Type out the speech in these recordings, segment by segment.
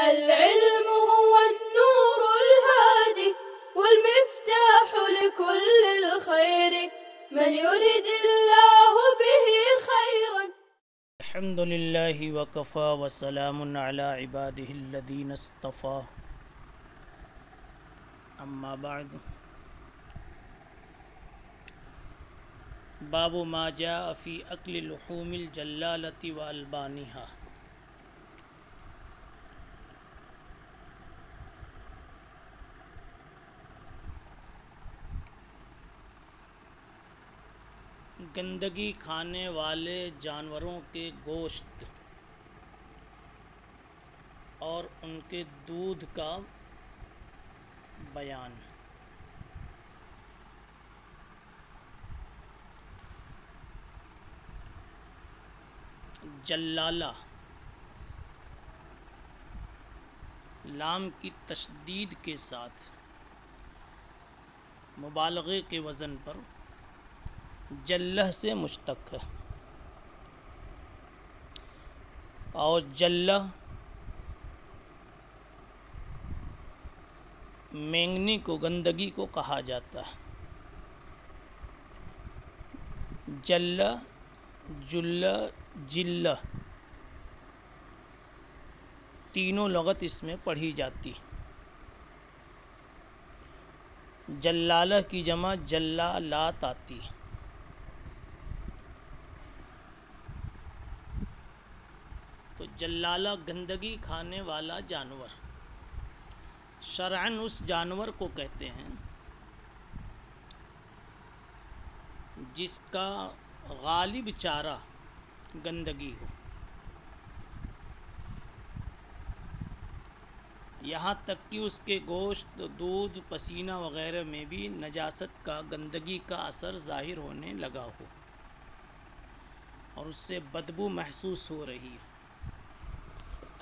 العلم هو النور الهادي والمفتاح لكل الخير من يرد الله به خيرا. الحمد لله وكفى وسلام على عباده الذين اصطفى. اما بعد، باب ما جاء في اکل لحوم الجلالة والبانها. گندگی کھانے والے جانوروں کے گوشت اور ان کے دودھ کا بیان۔ جلالہ لام کی تشدید کے ساتھ مبالغے کے وزن پر جلہ سے مشتق ہے، اور جلہ مینگنی کو گندگی کو کہا جاتا ہے۔ جلہ، جلہ، جلہ تینوں لغت اس میں پڑھی جاتی۔ جلالہ کی جمع جلالات آتی۔ تو جلالہ گندگی کھانے والا جانور، شرعاً اس جانور کو کہتے ہیں جس کا غالب چارہ گندگی ہو، یہاں تک کہ اس کے گوشت، دودھ، پسینہ وغیرہ میں بھی نجاست کا، گندگی کا اثر ظاہر ہونے لگا ہو اور اس سے بدبو محسوس ہو رہی ہو،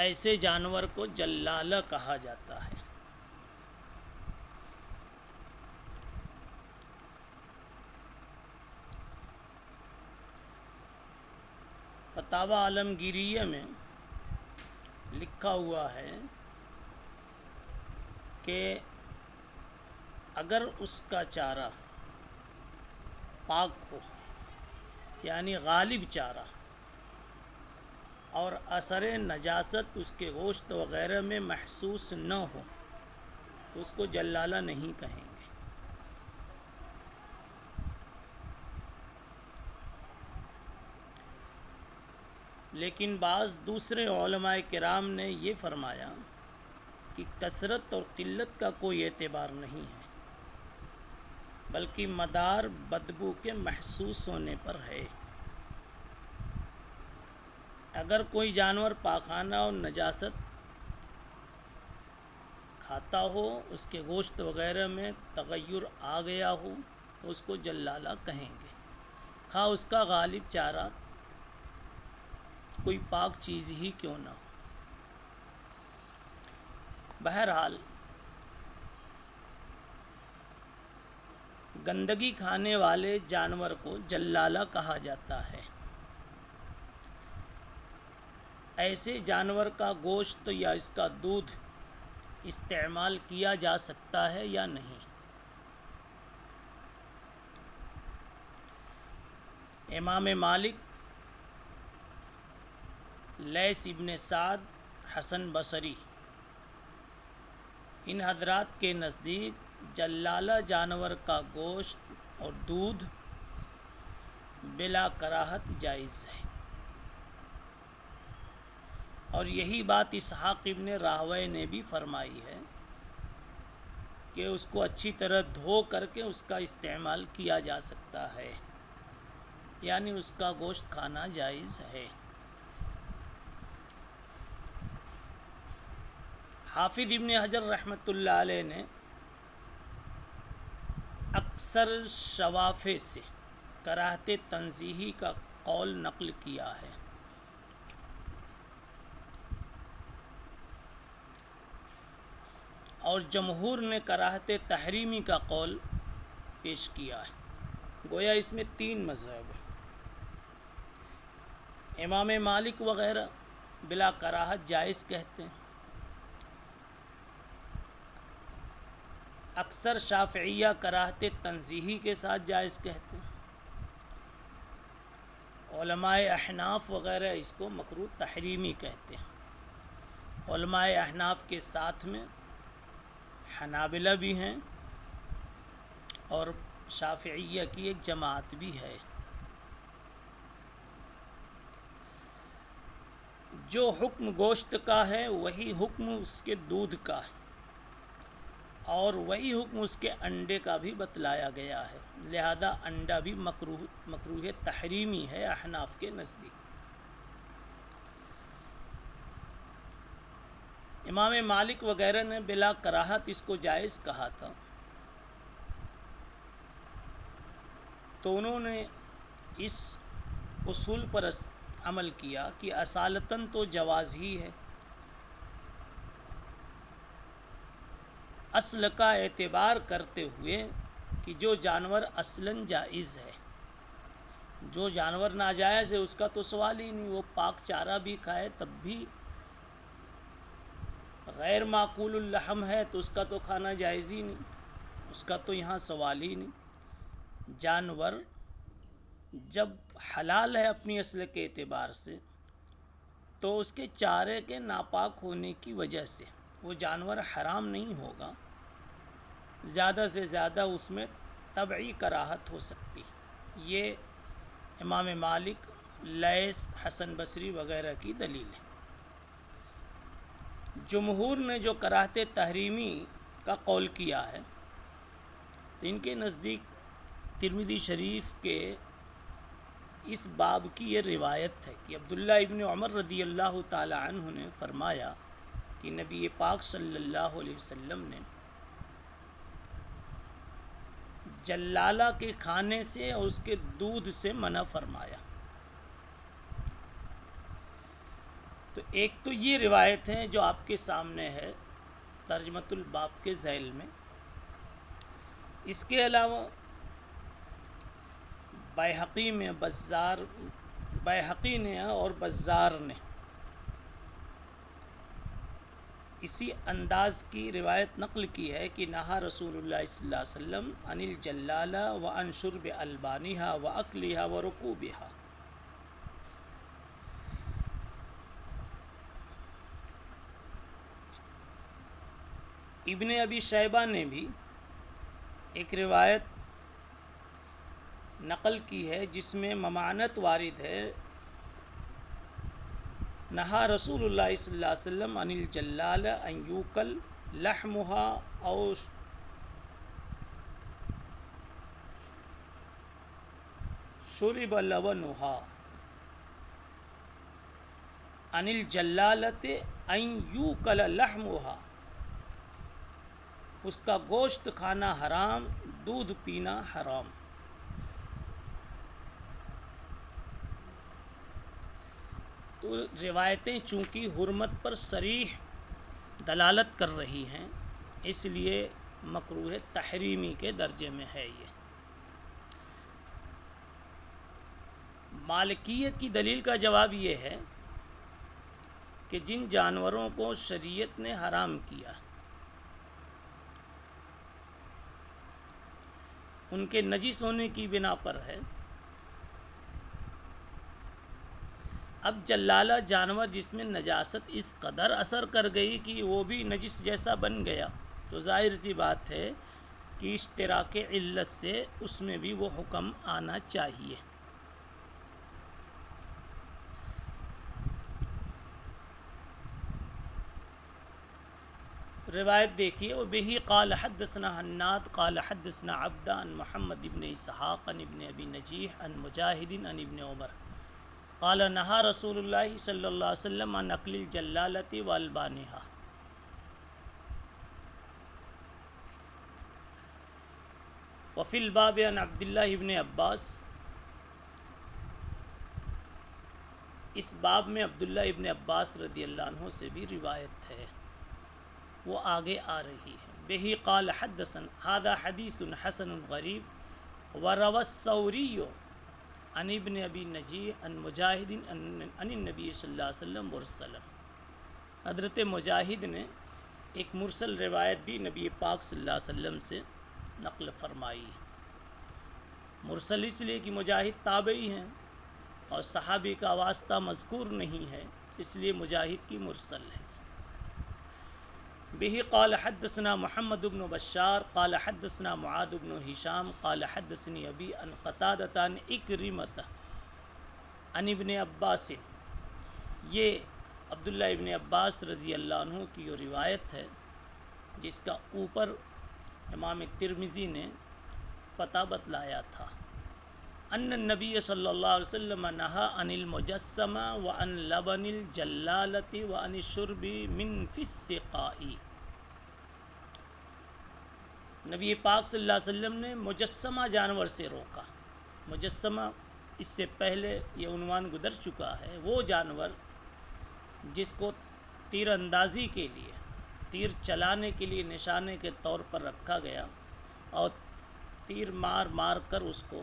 ایسے جانور کو جلالہ کہا جاتا ہے۔ فتاوی عالمگیریہ میں لکھا ہوا ہے کہ اگر اس کا چارہ پاک ہو، یعنی غالب چارہ، اور اثر نجاست اس کے گوشت وغیرہ میں محسوس نہ ہو تو اس کو جلالہ نہیں کہیں گے۔ لیکن بعض دوسرے علماء کرام نے یہ فرمایا کہ کثرت اور قلت کا کوئی اعتبار نہیں ہے، بلکہ مدار بدبو کے محسوس ہونے پر ہے۔ اگر کوئی جانور پاخانہ اور نجاست کھاتا ہو، اس کے گوشت وغیرہ میں تغیر آ گیا ہو تو اس کو جلالہ کہیں گے، خواہ اس کا غالب چارہ کوئی پاک چیز ہی کیوں نہ ہو۔ بہرحال گندگی کھانے والے جانور کو جلالہ کہا جاتا ہے۔ ایسے جانور کا گوشت یا اس کا دودھ استعمال کیا جا سکتا ہے یا نہیں؟ امام مالک، لیث ابن سعد، حسن بصری، ان حضرات کے نزدیک جلالہ جانور کا گوشت اور دودھ بلا کراہت جائز ہے، اور یہی بات اسحاق ابن راہویہ نے بھی فرمائی ہے کہ اس کو اچھی طرح دھو کر کے اس کا استعمال کیا جا سکتا ہے، یعنی اس کا گوشت کھانا جائز ہے۔ حافظ ابن حجر رحمۃ اللہ علیہ نے اکثر شوافع سے کراہت تنزیہی کا قول نقل کیا ہے، اور جمہور نے کراہت تحریمی کا قول پیش کیا ہے۔ گویا اس میں تین مذہب ہیں۔ امام مالک وغیرہ بلا کراہت جائز کہتے ہیں، اکثر شافعیہ کراہت تنزیہی کے ساتھ جائز کہتے ہیں، علماء احناف وغیرہ اس کو مکروہ تحریمی کہتے ہیں۔ علماء احناف کے ساتھ میں حنابلہ بھی ہیں اور شافعیہ کی ایک جماعت بھی ہے۔ جو حکم گوشت کا ہے وہی حکم اس کے دودھ کا ہے، اور وہی حکم اس کے انڈے کا بھی بتلایا گیا ہے، لہذا انڈا بھی مکروہ تحریمی ہے احناف کے نزدیک۔ امام مالک وغیرہ نے بلا کراہت اس کو جائز کہا تھا، تو انہوں نے اس اصول پر عمل کیا کہ اصالتاً تو جواز ہی ہے، اصل کا اعتبار کرتے ہوئے کہ جو جانور اصلاً جائز ہے، جو جانور ناجائز ہے اس کا تو سوال ہی نہیں، وہ پاک چارہ بھی کھائے تب بھی غیر معقول اللحم ہے تو اس کا تو کھانا جائز ہی نہیں، اس کا تو یہاں سوال ہی نہیں۔ جانور جب حلال ہے اپنی اصل کے اعتبار سے، تو اس کے چارے کے ناپاک ہونے کی وجہ سے وہ جانور حرام نہیں ہوگا، زیادہ سے زیادہ اس میں طبعی کراہت ہو سکتی۔ یہ امام مالک، لیث، حسن بصری وغیرہ کی دلیل ہے۔ جمہور نے جو کراہت تحریمی کا قول کیا ہے، تو ان کے نزدیک ترمذی شریف کے اس باب کی یہ روایت ہے کہ عبداللہ ابن عمر رضی اللہ تعالی عنہ نے فرمایا کہ نبی پاک صلی اللہ علیہ وسلم نے جلالہ کے کھانے سے اور اس کے دودھ سے منع فرمایا۔ تو ایک تو یہ روایت ہے جو آپ کے سامنے ہے ترجمۃ الباب کے ذیل میں۔ اس کے علاوہ بیہقی نے اور بزار نے اسی انداز کی روایت نقل کی ہے کہ نہا رسول اللہ صلی اللہ علیہ وسلم عن الجلالہ وعن شرب البانہا واکلہا ورکوبہا۔ ابن ابی شیبہ نے بھی ایک روایت نقل کی ہے جس میں ممانعت وارد ہے، نہا رسول اللہ صلی اللہ علیہ وسلم عن الجلالہ ان یوکل لحمہا او شرب لبنہا، عن الجلالۃ ان یوکل لحمہا، اس کا گوشت کھانا حرام، دودھ پینا حرام۔ تو روایتیں چونکہ حرمت پر صریح دلالت کر رہی ہیں، اس لیے مکروہ تحریمی کے درجے میں ہے۔ یہ مالکیہ کی دلیل کا جواب یہ ہے کہ جن جانوروں کو شریعت نے حرام کیا ان کے نجس ہونے کی بنا پر ہے۔ اب جلالہ جانور جس میں نجاست اس قدر اثر کر گئی کہ وہ بھی نجس جیسا بن گیا، تو ظاہر سی بات ہے کہ اشتراک علت سے اس میں بھی وہ حکم آنا چاہیے۔ روایت دیکھیے، وبہ قال حدثنا حناد قال حدثنا عبدہ عن محمد ابن اسحاق عن ابن ابی نجیح عن مجاہد عن ابن عمر قال نہا رسول اللہ صلی اللہ علیہ وسلم عن اکل الجلالۃ والبانہا۔ وفی الباب عن عبداللہ ابن عباس، اس باب میں عبداللہ ابن عباس رضی اللہ عنہ سے بھی روایت ہے، وہ آگے آ رہی ہے۔ بہی قال حدثنا هذا حدیث حسن غریب وروى الثوری عن ابن ابی نجیح عن مجاہد عن النبی صلی اللہ علیہ وسلم مرسلا۔ حضرت مجاہد نے ایک مرسل روایت بھی نبی پاک صلی اللہ علیہ وسلم سے نقل فرمائی۔ مرسل اس لیے کہ مجاہد تابعی ہیں اور صحابی کا واسطہ مذکور نہیں ہے، اس لیے مجاہد کی مرسل ہے۔ بہ قال حدثنا محمد بن بشار قال حدثنا معاذ بن ہشام قال حدثني ابی عن قتادہ عن اکرمۃ عن ابن عباس۔ یہ عبداللہ ابن عباس رضی اللہ عنہ کی یہ روایت ہے جس کا اوپر امام ترمذی نے پتہ بتلایا تھا۔ ان النبی صلی اللہ علیہ وسلم نہا عن المجسمہ وعن لبن الجلالۃ وعن الشرب من فی السقاء۔ نبی پاک صلی اللہ علیہ وسلم نے مجسمہ جانور سے روکا۔ مجسمہ اس سے پہلے یہ عنوان گزر چکا ہے، وہ جانور جس کو تیر اندازی کے لیے، تیر چلانے کے لیے نشانے کے طور پر رکھا گیا اور تیر مار مار کر اس کو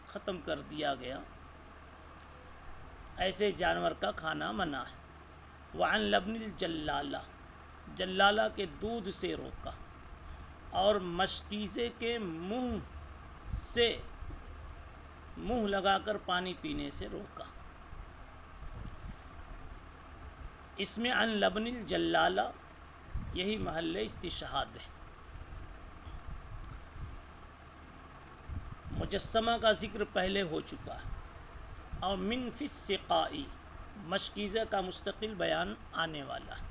ختم کر دیا گیا، ایسے جانور کا کھانا منع ہے۔ وعن لبن الجلالہ، جلالہ کے دودھ سے روکا، اور مشکیزے کے منہ لگا کر پانی پینے سے روکا۔ اس میں عن لبن الجلالہ یہی محل استشہاد ہے۔ مجسمہ کا ذکر پہلے ہو چکا ہے، اور من فی السقاء مشکیزہ کا مستقل بیان آنے والا ہے۔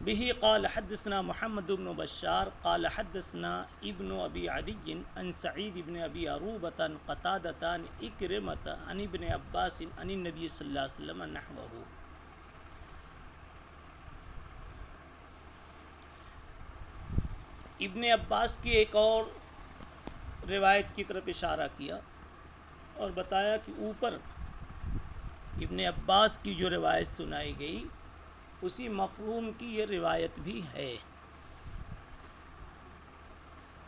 بہ قال حدثنا محمد بن بشار قال حدثنا ابن ابی عدی عن سعید بن ابی عروبۃ عن قتادۃ عن اکرمۃ عن ابن عباس عن النبی صلی اللہ علیہ وسلم نحوہ۔ ابن عباس کی ایک اور روایت کی طرف اشارہ کیا اور بتایا کہ اوپر ابن عباس کی جو روایت سنائی گئی اسی مفہوم کی یہ روایت بھی ہے۔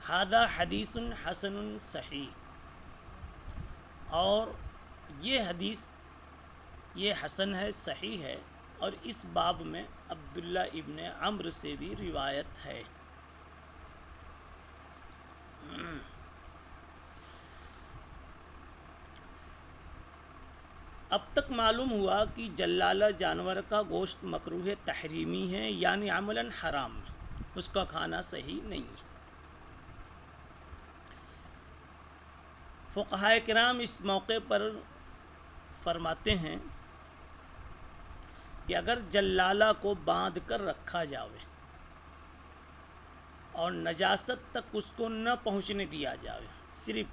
ھذا حدیث حسن صحیح، اور یہ حدیث یہ حسن ہے، صحیح ہے، اور اس باب میں عبداللہ ابن عمرو سے بھی روایت ہے۔ اب تک معلوم ہوا کہ جلالہ جانور کا گوشت مکروہ تحریمی ہے، یعنی عملاً حرام، اس کا کھانا صحیح نہیں ہے۔ فقہائے کرام اس موقع پر فرماتے ہیں کہ اگر جلالہ کو باندھ کر رکھا جاوے اور نجاست تک اس کو نہ پہنچنے دیا جاوے، صرف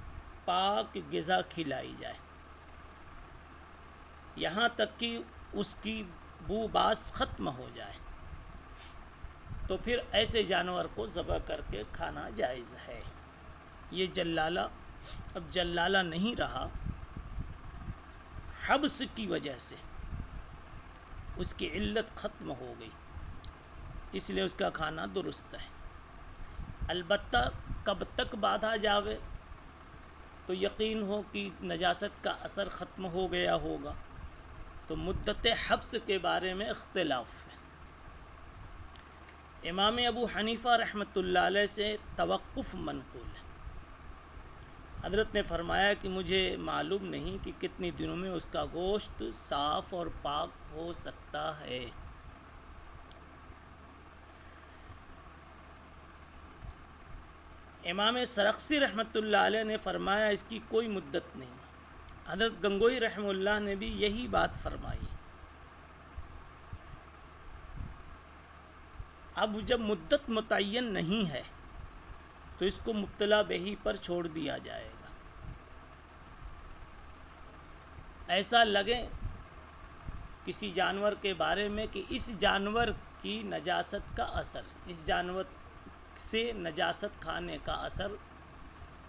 پاک غذا کھلائی جائے، یہاں تک کہ اس کی بو باس ختم ہو جائے، تو پھر ایسے جانور کو ذبح کر کے کھانا جائز ہے۔ یہ جلالہ اب جلالہ نہیں رہا، حبس کی وجہ سے اس کی علت ختم ہو گئی، اس لیے اس کا کھانا درست ہے۔ البتہ کب تک باندھا جاوے تو یقین ہو کہ نجاست کا اثر ختم ہو گیا ہوگا، تو مدت حبس کے بارے میں اختلاف ہے۔ امام ابو حنیفہ رحمۃ اللہ علیہ سے توقف منقول ہے۔ حضرت نے فرمایا کہ مجھے معلوم نہیں کہ کتنے دنوں میں اس کا گوشت صاف اور پاک ہو سکتا ہے۔ امام سرخسی رحمۃ اللہ علیہ نے فرمایا اس کی کوئی مدت نہیں۔ حضرت گنگوئی رحمہ اللہ نے بھی یہی بات فرمائی۔ اب جب مدت متعین نہیں ہے تو اس کو مبتلا بہی پر چھوڑ دیا جائے گا۔ ایسا لگے کسی جانور کے بارے میں کہ اس جانور کی نجاست کا اثر، اس جانور سے نجاست کھانے کا اثر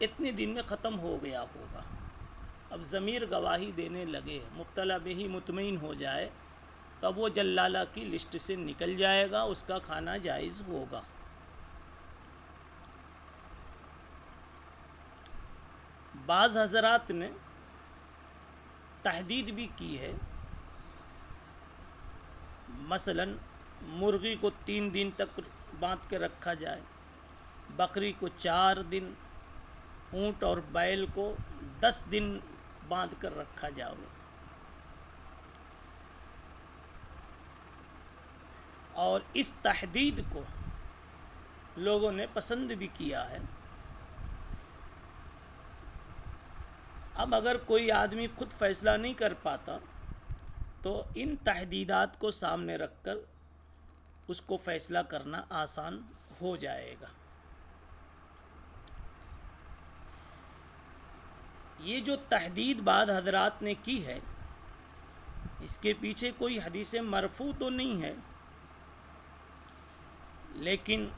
اتنے دن میں ختم ہو گیا ہوگا، اب ضمیر گواہی دینے لگے، مبتلا بہی مطمئن ہو جائے، تو اب وہ جلالہ کی لسٹ سے نکل جائے گا، اس کا کھانا جائز ہوگا۔ بعض حضرات نے تحدید بھی کی ہے، مثلا مرغی کو 3 دن تک باندھ کے رکھا جائے، بکری کو 4 دن، اونٹ اور بیل کو 10 دن باندھ کر رکھا جائے۔ اور اس تحدید کو لوگوں نے پسند بھی کیا ہے۔ اب اگر کوئی آدمی خود فیصلہ نہیں کر پاتا تو ان تحدیدات کو سامنے رکھ کر اس کو فیصلہ کرنا آسان ہو جائے گا۔ یہ جو تحدید بعض حضرات نے کی ہے، اس کے پیچھے کوئی حدیث مرفوع تو نہیں ہے، لیکن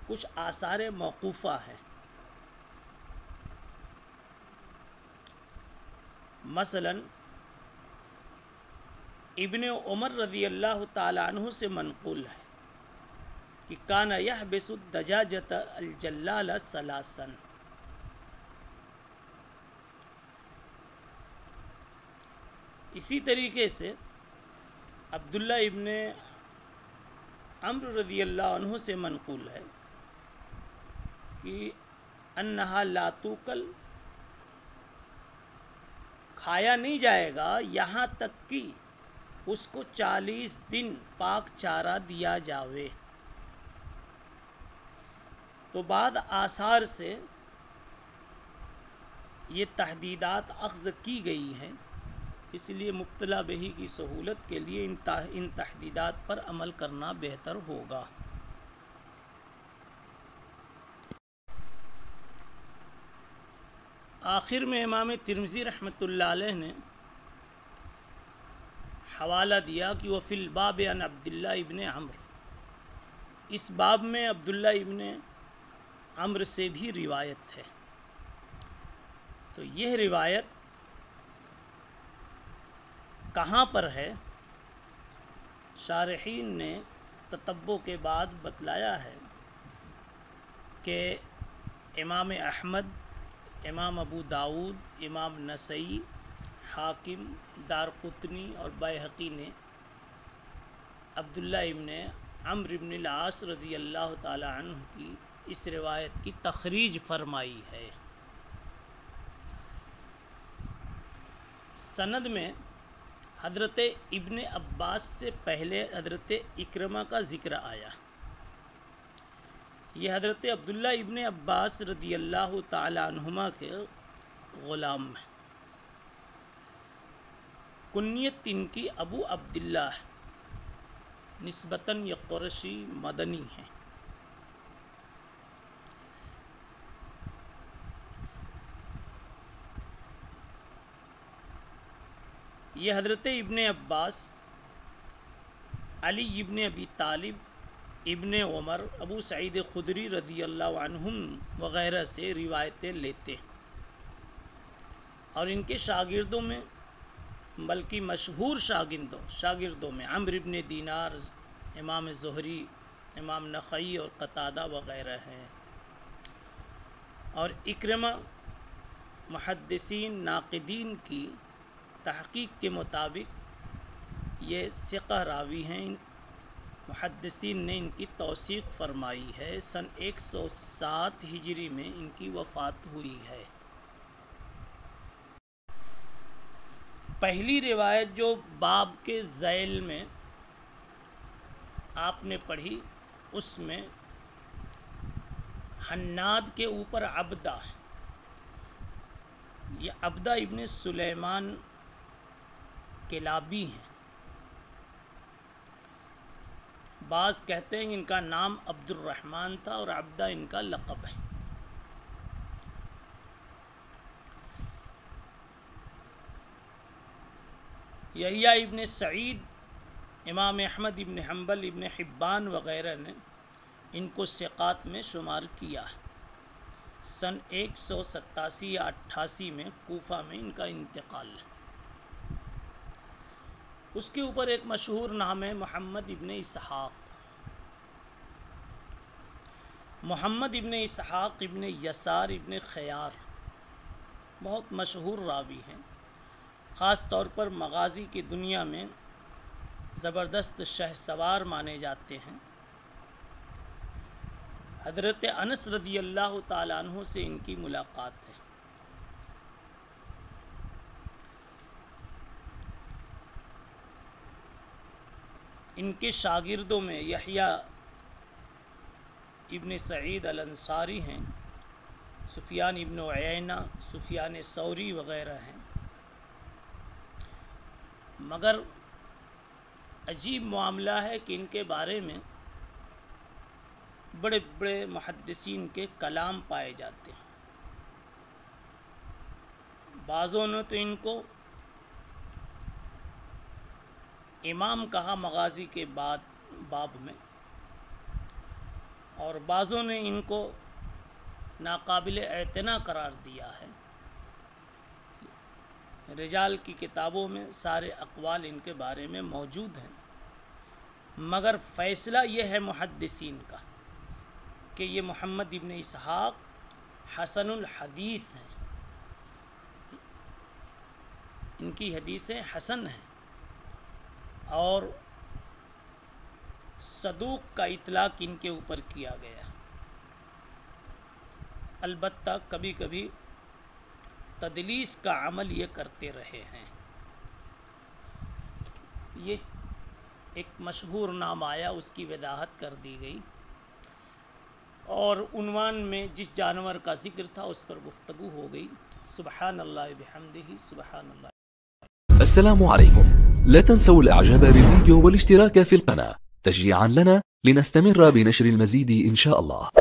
کچھ آثار موقوفہ ہیں۔ مثلا ابن عمر رضی اللہ تعالی عنہ سے منقول ہے کہ کان یحبس الدجاجۃ الجلال ثلاثا، اسی طریقے سے عبداللہ ابن عمرو رضی اللہ عنہ سے منقول ہے کہ انہا لا توکل، کھایا نہیں جائے گا یہاں تک کہ اس کو 40 دن پاک چارہ دیا جاوے۔ تو بعض آثار سے یہ تحدیدات اخذ کی گئی ہیں، اس لیے مبتلا بہی کی سہولت کے لیے ان تحدیدات پر عمل کرنا بہتر ہوگا۔ آخر میں امام ترمذی رحمۃ اللہ علیہ نے حوالہ دیا کہ وفی الباب عن عبداللہ ابن عمرو، اس باب میں عبداللہ ابن عمرو سے بھی روایت ہے۔ تو یہ روایت کہاں پر ہے؟ شارحین نے تتبع کے بعد بتلایا ہے کہ امام احمد، امام ابو داؤد، امام نسائی، حاکم، دارقطنی اور بیہقی نے عبداللہ ابن عمرو بن العاص رضی اللہ تعالی عنہ کی اس روایت کی تخریج فرمائی ہے۔ سند میں حضرت ابن عباس سے پہلے حضرت اکرمہ کا ذکر آیا۔ یہ حضرت عبداللہ ابن عباس رضی اللہ تعالی عنہما کے غلام ہیں۔ کنیت ان کی ابو عبداللہ ہے، نسبتاً یہ قرشی مدنی ہیں۔ یہ حضرت ابن عباس، علی ابن ابی طالب، ابن عمر، ابو سعید خدری رضی اللہ عنہم وغیرہ سے روایتیں لیتے ہیں، اور ان کے شاگردوں میں، بلکہ مشہور شاگردوں میں عمرو ابن دینار، امام زہری، امام نخعی اور قتادہ وغیرہ ہیں۔ اور اکرمہ محدثین ناقدین کی تحقیق کے مطابق یہ ثقہ راوی ہیں۔ محدثین نے ان کی توثیق فرمائی ہے۔ سن 107 ہجری میں ان کی وفات ہوئی ہے۔ پہلی روایت جو باب کے ذیل میں آپ نے پڑھی، اس میں حناد کے اوپر عبدہ ہے۔ یہ عبدہ ابن سلیمان کلابی ہیں۔ بعض کہتے ہیں ان کا نام عبد الرحمن تھا اور عبدہ ان کا لقب ہے۔ یحییٰ ابن سعید، امام احمد ابن حنبل، ابن حبان وغیرہ نے ان کو ثقات میں شمار کیا ہے۔ سن 187 یا 88 میں کوفہ میں ان کا انتقال ہے۔ اس کے اوپر ایک مشہور نام ہے محمد ابن اسحاق۔ محمد ابن اسحاق ابن یسار ابن خیار بہت مشہور راوی ہیں۔ خاص طور پر مغازی کی دنیا میں زبردست شہ سوار مانے جاتے ہیں۔ حضرت انس رضی اللہ تعالیٰ عنہ سے ان کی ملاقات ہے۔ ان کے شاگردوں میں یحییٰ ابن سعید الانصاری ہیں، سفیان ابن عیینہ، سفیان ثوری وغیرہ ہیں۔ مگر عجیب معاملہ ہے کہ ان کے بارے میں بڑے بڑے محدثین کے کلام پائے جاتے ہیں۔ بعضوں نے تو ان کو امام کہا مغازی کے باب میں، اور بعضوں نے ان کو ناقابل اعتنا قرار دیا ہے۔ رجال کی کتابوں میں سارے اقوال ان کے بارے میں موجود ہیں، مگر فیصلہ یہ ہے محدثین کا کہ یہ محمد ابن اسحاق حسن الحدیث ہیں، ان کی حدیثیں حسن ہیں، اور صدوق کا اطلاق ان کے اوپر کیا گیا۔ البتہ کبھی کبھی تدلیس کا عمل یہ کرتے رہے ہیں۔ یہ ایک مشہور نام آیا، اس کی وضاحت کر دی گئی، اور عنوان میں جس جانور کا ذکر تھا اس پر گفتگو ہو گئی۔ سبحان اللہ بحمدہ، سبحان اللہ۔ السلام عليكم، لا تنسوا الاعجاب بالفيديو والاشتراك في القناة تشجيعا لنا لنستمر بنشر المزيد إن شاء الله.